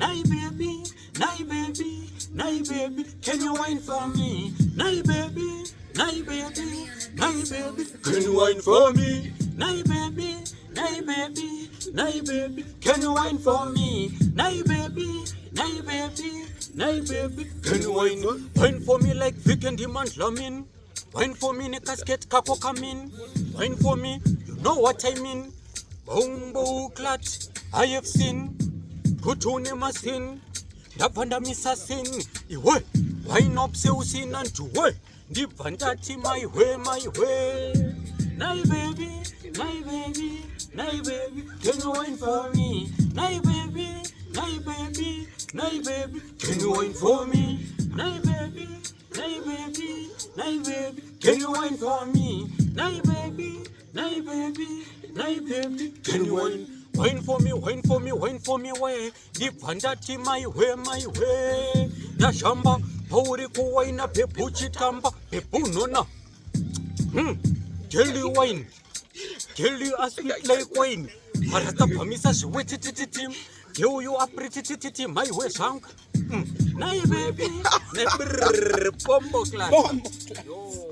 nay baby, nay baby, nay baby, can you wine for me? Nay baby, nay baby, nay baby, can you wine for me? Nay baby, nay baby, nay baby, can you wine for me? Nay baby, nay baby, nay baby, can you wine for me like weekend demand lamin? Wine for me, casket kako come in. Wine for me, you know what I mean. Bombo clat, I have seen. Put on a masin. Davanda misasin. Iwe, wine up se usin and to way. Deep vandati my way, my way. Nay baby, nay baby, nay baby, can you wine for me? Nay baby, nay baby, nay baby, can you wine for me? Nay baby, nay baby, nay baby, can you wine for me? Nay baby, nay baby, nay baby, can you wine for me, wine for me, wine for me, way. Deep vandati my way, my way. Dashamba, pauri kuwaina pepu chitamba, pepu nona. Tell you wine, tell you a sweet like wine. Marata pamisa she wait tim. Tell you a pretty my way shank. Nay baby, nay bombo class.